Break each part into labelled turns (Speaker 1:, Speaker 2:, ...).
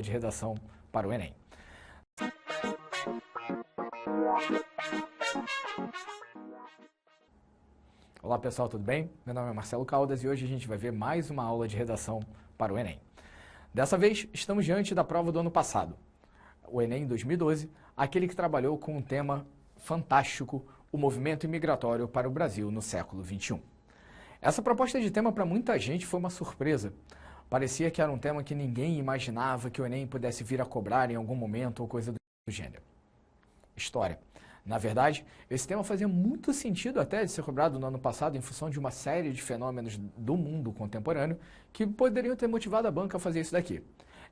Speaker 1: de redação para o Enem. Olá pessoal, tudo bem? Meu nome é Marcelo Caldas e hoje a gente vai ver mais uma aula de redação para o Enem. Dessa vez, estamos diante da prova do ano passado, o Enem 2012, aquele que trabalhou com um tema fantástico, o movimento imigratório para o Brasil no século XXI. Essa proposta de tema para muita gente foi uma surpresa. Parecia que era um tema que ninguém imaginava que o Enem pudesse vir a cobrar em algum momento ou coisa do gênero. História. Na verdade, esse tema fazia muito sentido até de ser cobrado no ano passado em função de uma série de fenômenos do mundo contemporâneo que poderiam ter motivado a banca a fazer isso daqui.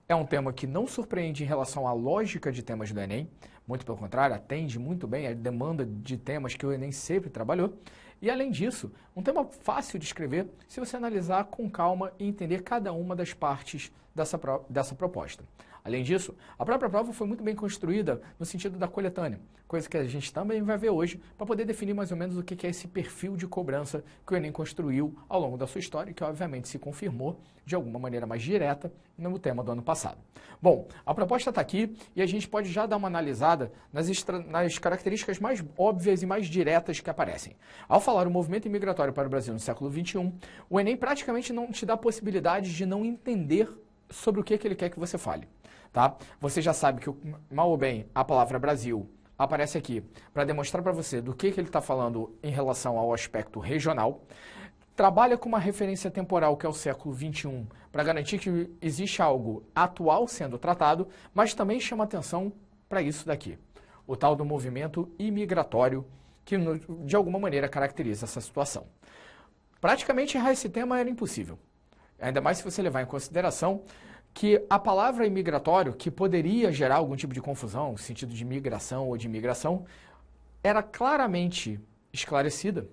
Speaker 1: É um tema que não surpreende em relação à lógica de temas do Enem, muito pelo contrário, atende muito bem a demanda de temas que o Enem sempre trabalhou. E, além disso, um tema fácil de escrever se você analisar com calma e entender cada uma das partes dessa proposta. Além disso, a própria prova foi muito bem construída no sentido da coletânea, coisa que a gente também vai ver hoje para poder definir mais ou menos o que é esse perfil de cobrança que o Enem construiu ao longo da sua história e que, obviamente, se confirmou de alguma maneira mais direta no tema do ano passado. Bom, a proposta está aqui e a gente pode já dar uma analisada nas características mais óbvias e mais diretas que aparecem. Ao falar o movimento imigratório para o Brasil no século XXI, o Enem praticamente não te dá a possibilidade de não entender sobre o que ele quer que você fale. Tá? Você já sabe que, mal ou bem, a palavra Brasil aparece aqui para demonstrar para você do que ele está falando em relação ao aspecto regional. Trabalha com uma referência temporal que é o século XXI para garantir que existe algo atual sendo tratado, mas também chama atenção para isso daqui, o tal do movimento imigratório que de alguma maneira caracteriza essa situação. Praticamente errar esse tema era impossível, ainda mais se você levar em consideração que a palavra imigratório, que poderia gerar algum tipo de confusão, no sentido de migração ou de imigração, era claramente esclarecida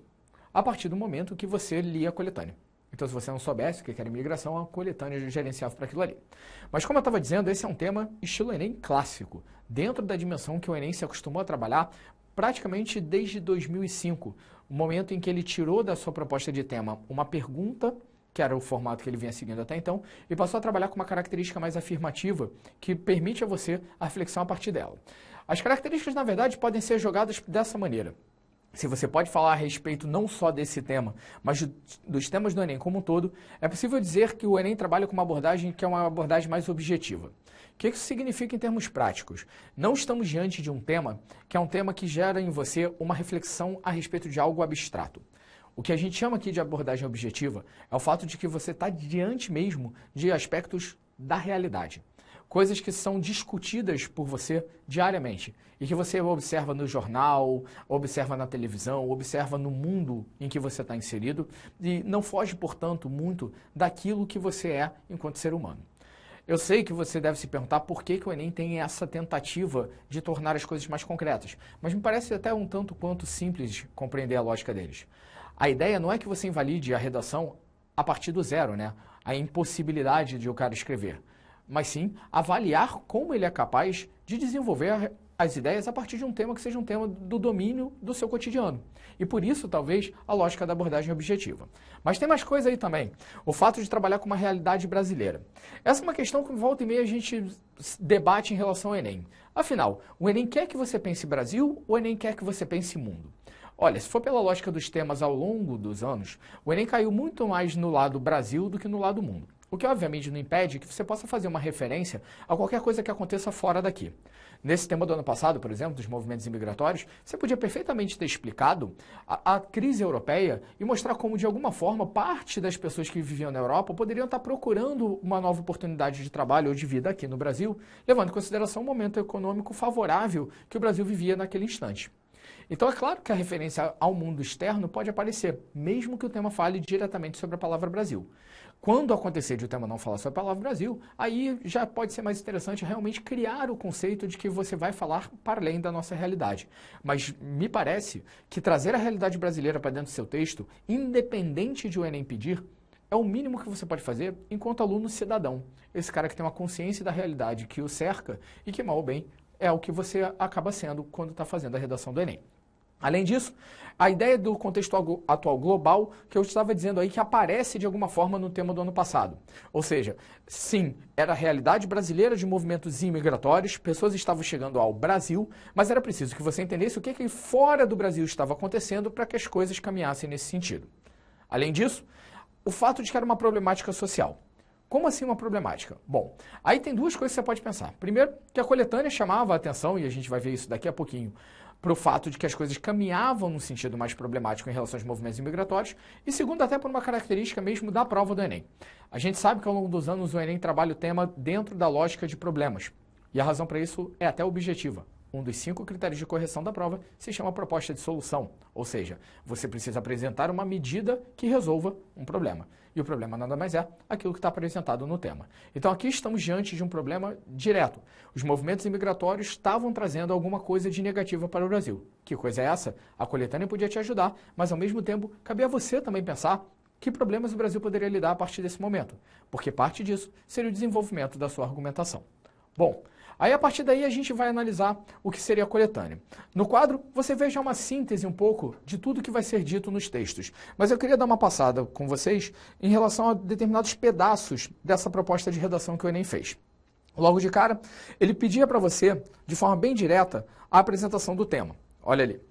Speaker 1: a partir do momento que você lia a coletânea. Então, se você não soubesse o que era imigração, a coletânea gerenciava para aquilo ali. Mas, como eu estava dizendo, esse é um tema estilo Enem clássico, dentro da dimensão que o Enem se acostumou a trabalhar praticamente desde 2005, o momento em que ele tirou da sua proposta de tema uma pergunta, que era o formato que ele vinha seguindo até então, e passou a trabalhar com uma característica mais afirmativa, que permite a você a reflexão a partir dela. As características, na verdade, podem ser jogadas dessa maneira. Se você pode falar a respeito não só desse tema, mas dos temas do Enem como um todo, é possível dizer que o Enem trabalha com uma abordagem que é uma abordagem mais objetiva. O que isso significa em termos práticos? Não estamos diante de um tema que é um tema que gera em você uma reflexão a respeito de algo abstrato. O que a gente chama aqui de abordagem objetiva é o fato de que você está diante mesmo de aspectos da realidade. Coisas que são discutidas por você diariamente e que você observa no jornal, observa na televisão, observa no mundo em que você está inserido e não foge, portanto, muito daquilo que você é enquanto ser humano. Eu sei que você deve se perguntar por que o Enem tem essa tentativa de tornar as coisas mais concretas, mas me parece até um tanto quanto simples compreender a lógica deles. A ideia não é que você invalide a redação a partir do zero, né? A impossibilidade de o cara escrever, mas sim avaliar como ele é capaz de desenvolver as ideias a partir de um tema que seja um tema do domínio do seu cotidiano. E por isso, talvez, a lógica da abordagem objetiva. Mas tem mais coisa aí também. O fato de trabalhar com uma realidade brasileira. Essa é uma questão que volta e meia a gente debate em relação ao Enem. Afinal, o Enem quer que você pense Brasil ou o Enem quer que você pense mundo? Olha, se for pela lógica dos temas ao longo dos anos, o Enem caiu muito mais no lado Brasil do que no lado mundo. O que, obviamente, não impede que você possa fazer uma referência a qualquer coisa que aconteça fora daqui. Nesse tema do ano passado, por exemplo, dos movimentos imigratórios, você podia perfeitamente ter explicado a crise europeia e mostrar como, de alguma forma, parte das pessoas que viviam na Europa poderiam estar procurando uma nova oportunidade de trabalho ou de vida aqui no Brasil, levando em consideração o momento econômico favorável que o Brasil vivia naquele instante. Então, é claro que a referência ao mundo externo pode aparecer, mesmo que o tema fale diretamente sobre a palavra Brasil. Quando acontecer de o tema não falar sobre a palavra Brasil, aí já pode ser mais interessante realmente criar o conceito de que você vai falar para além da nossa realidade. Mas me parece que trazer a realidade brasileira para dentro do seu texto, independente de o Enem pedir, é o mínimo que você pode fazer enquanto aluno cidadão. Esse cara que tem uma consciência da realidade que o cerca e que, mal ou bem, é o que você acaba sendo quando está fazendo a redação do Enem. Além disso, a ideia do contexto atual global, que eu estava dizendo aí, que aparece de alguma forma no tema do ano passado. Ou seja, sim, era a realidade brasileira de movimentos imigratórios, pessoas estavam chegando ao Brasil, mas era preciso que você entendesse o que fora do Brasil estava acontecendo para que as coisas caminhassem nesse sentido. Além disso, o fato de que era uma problemática social. Como assim uma problemática? Bom, aí tem duas coisas que você pode pensar. Primeiro, que a coletânea chamava a atenção, e a gente vai ver isso daqui a pouquinho, para o fato de que as coisas caminhavam num sentido mais problemático em relação aos movimentos imigratórios, e segundo, até por uma característica mesmo da prova do Enem. A gente sabe que ao longo dos anos o Enem trabalha o tema dentro da lógica de problemas, e a razão para isso é até objetiva. Um dos 5 critérios de correção da prova se chama proposta de solução, ou seja, você precisa apresentar uma medida que resolva um problema. E o problema nada mais é aquilo que está apresentado no tema. Então aqui estamos diante de um problema direto. Os movimentos imigratórios estavam trazendo alguma coisa de negativa para o Brasil. Que coisa é essa? A coletânea podia te ajudar, mas ao mesmo tempo cabia a você também pensar que problemas o Brasil poderia lidar a partir desse momento, porque parte disso seria o desenvolvimento da sua argumentação. Bom, aí a partir daí a gente vai analisar o que seria a coletânea. No quadro, você vê já uma síntese um pouco de tudo que vai ser dito nos textos. Mas eu queria dar uma passada com vocês em relação a determinados pedaços dessa proposta de redação que o Enem fez. Logo de cara, ele pedia para você, de forma bem direta, a apresentação do tema. Olha ali.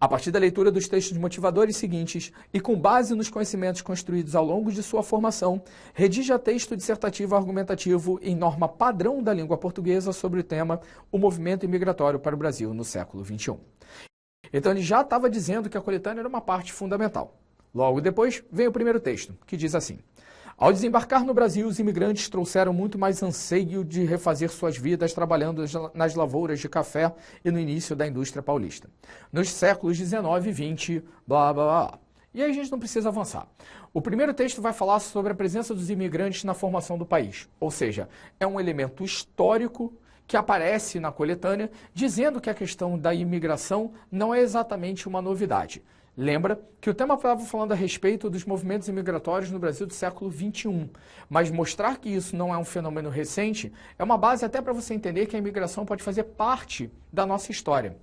Speaker 1: A partir da leitura dos textos motivadores seguintes e com base nos conhecimentos construídos ao longo de sua formação, redija texto dissertativo argumentativo em norma padrão da língua portuguesa sobre o tema O Movimento Imigratório para o Brasil no século XXI. Então ele já estava dizendo que a coletânea era uma parte fundamental. Logo depois vem o primeiro texto, que diz assim: ao desembarcar no Brasil, os imigrantes trouxeram muito mais anseio de refazer suas vidas trabalhando nas lavouras de café e no início da indústria paulista. Nos séculos 19 e 20, blá, blá, blá. E aí a gente não precisa avançar. O primeiro texto vai falar sobre a presença dos imigrantes na formação do país. Ou seja, é um elemento histórico que aparece na coletânea, dizendo que a questão da imigração não é exatamente uma novidade. Lembra que o tema estava falando a respeito dos movimentos imigratórios no Brasil do século XXI, mas mostrar que isso não é um fenômeno recente é uma base até para você entender que a imigração pode fazer parte da nossa história.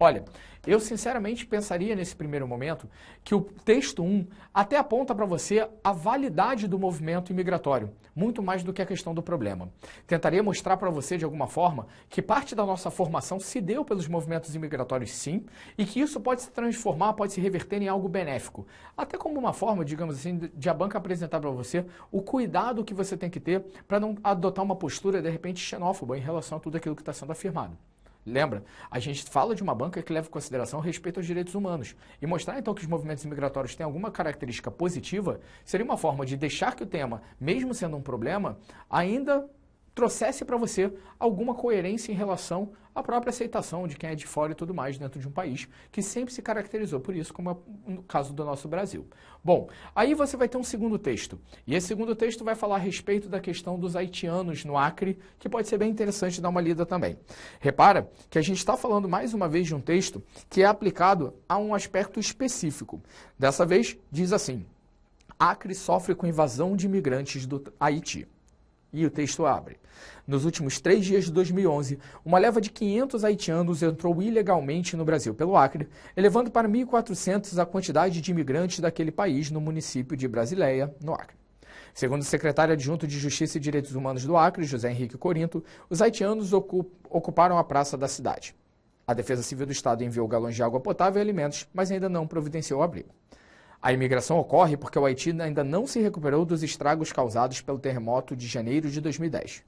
Speaker 1: Olha, eu sinceramente pensaria nesse primeiro momento que o texto 1 até aponta para você a validade do movimento imigratório, muito mais do que a questão do problema. Tentaria mostrar para você, de alguma forma, que parte da nossa formação se deu pelos movimentos imigratórios sim, e que isso pode se transformar, pode se reverter em algo benéfico. Até como uma forma, digamos assim, de a banca apresentar para você o cuidado que você tem que ter para não adotar uma postura, de repente, xenófoba em relação a tudo aquilo que está sendo afirmado. Lembra? A gente fala de uma banca que leva em consideração o respeito aos direitos humanos. E mostrar, então, que os movimentos migratórios têm alguma característica positiva seria uma forma de deixar que o tema, mesmo sendo um problema, ainda trouxesse para você alguma coerência em relação à própria aceitação de quem é de fora e tudo mais dentro de um país que sempre se caracterizou por isso, como é no caso do nosso Brasil. Bom, aí você vai ter um segundo texto, e esse segundo texto vai falar a respeito da questão dos haitianos no Acre, que pode ser bem interessante dar uma lida também. Repara que a gente está falando mais uma vez de um texto que é aplicado a um aspecto específico. Dessa vez, diz assim: Acre sofre com invasão de imigrantes do Haiti. E o texto abre. Nos últimos 3 dias de 2011, uma leva de 500 haitianos entrou ilegalmente no Brasil pelo Acre, elevando para 1.400 a quantidade de imigrantes daquele país no município de Brasileia, no Acre. Segundo o secretário adjunto de Justiça e Direitos Humanos do Acre, José Henrique Corinto, os haitianos ocuparam a praça da cidade. A Defesa Civil do Estado enviou galões de água potável e alimentos, mas ainda não providenciou abrigo. A imigração ocorre porque o Haiti ainda não se recuperou dos estragos causados pelo terremoto de janeiro de 2010.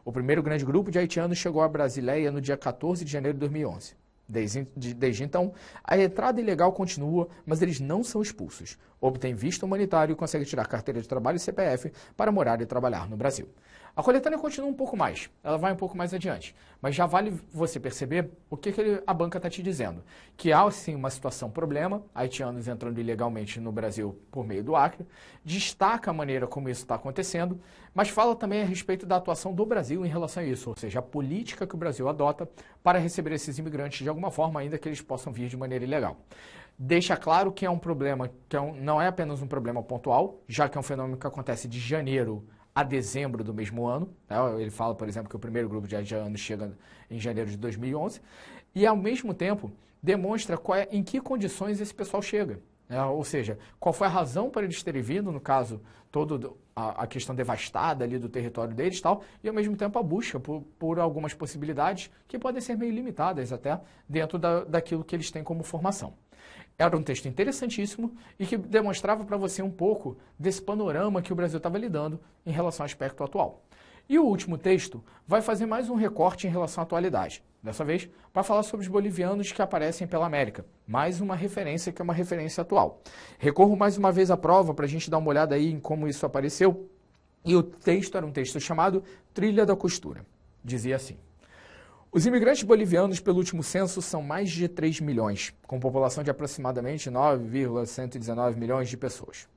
Speaker 1: O primeiro grande grupo de haitianos chegou a Brasileia no dia 14 de janeiro de 2011. Desde então, a entrada ilegal continua, mas eles não são expulsos. Obtêm visto humanitário e conseguem tirar carteira de trabalho e CPF para morar e trabalhar no Brasil. A coletânea continua um pouco mais, ela vai um pouco mais adiante, mas já vale você perceber o que a banca está te dizendo. Que há, sim, uma situação problema, haitianos entrando ilegalmente no Brasil por meio do Acre, destaca a maneira como isso está acontecendo, mas fala também a respeito da atuação do Brasil em relação a isso, ou seja, a política que o Brasil adota para receber esses imigrantes de alguma forma, ainda que eles possam vir de maneira ilegal. Deixa claro que é um problema, não é apenas um problema pontual, já que é um fenômeno que acontece de janeiro a dezembro do mesmo ano. Né? Ele fala, por exemplo, que o primeiro grupo de adianos chega em janeiro de 2011. E, ao mesmo tempo, demonstra em que condições esse pessoal chega. Né? Ou seja, qual foi a razão para eles terem vindo, no caso, toda a questão devastada ali do território deles e tal, e, ao mesmo tempo, a busca por algumas possibilidades que podem ser meio limitadas até dentro daquilo que eles têm como formação. Era um texto interessantíssimo e que demonstrava para você um pouco desse panorama que o Brasil estava lidando em relação ao aspecto atual. E o último texto vai fazer mais um recorte em relação à atualidade. Dessa vez, para falar sobre os bolivianos que aparecem pela América. Mais uma referência que é uma referência atual. Recorro mais uma vez à prova para a gente dar uma olhada aí em como isso apareceu. E o texto era um texto chamado Trilha da Costura. Dizia assim: os imigrantes bolivianos, pelo último censo, são mais de 3 milhões, com população de aproximadamente 9,119 milhões de pessoas.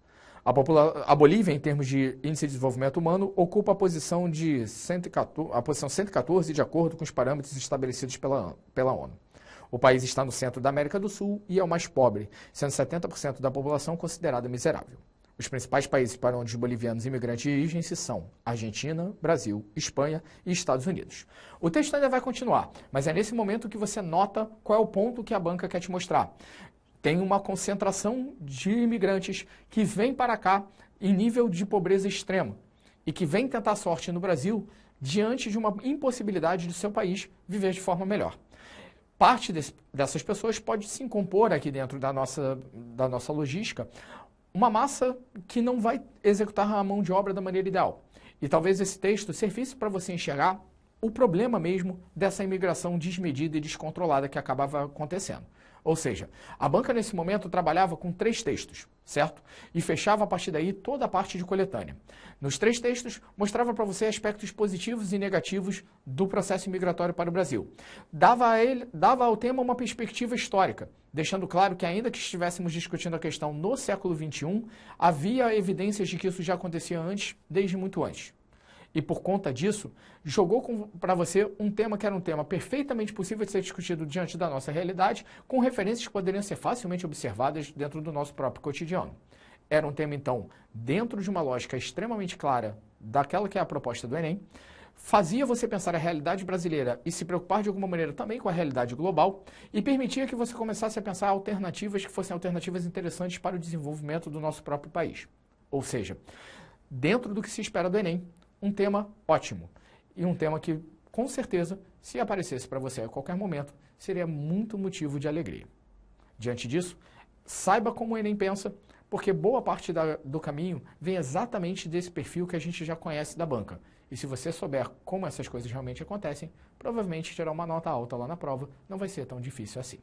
Speaker 1: A Bolívia, em termos de índice de desenvolvimento humano, ocupa a posição 114 de acordo com os parâmetros estabelecidos pela ONU. O país está no centro da América do Sul e é o mais pobre, sendo 70% da população considerada miserável. Os principais países para onde os bolivianos imigrantes dirigem-se são Argentina, Brasil, Espanha e Estados Unidos. O texto ainda vai continuar, mas é nesse momento que você nota qual é o ponto que a banca quer te mostrar. Tem uma concentração de imigrantes que vêm para cá em nível de pobreza extrema e que vêm tentar sorte no Brasil diante de uma impossibilidade do seu país viver de forma melhor. Parte dessas pessoas pode se compor aqui dentro da nossa logística uma massa que não vai executar a mão de obra da maneira ideal. E talvez esse texto servisse para você enxergar o problema mesmo dessa imigração desmedida e descontrolada que acabava acontecendo. Ou seja, a banca nesse momento trabalhava com 3 textos, certo? E fechava a partir daí toda a parte de coletânea. Nos 3 textos, mostrava para você aspectos positivos e negativos do processo imigratório para o Brasil. Dava ao tema uma perspectiva histórica, deixando claro que ainda que estivéssemos discutindo a questão no século XXI, havia evidências de que isso já acontecia antes, desde muito antes. E por conta disso, jogou para você um tema que era um tema perfeitamente possível de ser discutido diante da nossa realidade, com referências que poderiam ser facilmente observadas dentro do nosso próprio cotidiano. Era um tema, então, dentro de uma lógica extremamente clara daquela que é a proposta do Enem, fazia você pensar a realidade brasileira e se preocupar de alguma maneira também com a realidade global e permitia que você começasse a pensar alternativas que fossem alternativas interessantes para o desenvolvimento do nosso próprio país. Ou seja, dentro do que se espera do Enem, um tema ótimo e um tema que, com certeza, se aparecesse para você a qualquer momento, seria muito motivo de alegria. Diante disso, saiba como o Enem pensa, porque boa parte do caminho vem exatamente desse perfil que a gente já conhece da banca. E se você souber como essas coisas realmente acontecem, provavelmente tirar uma nota alta lá na prova não vai ser tão difícil assim.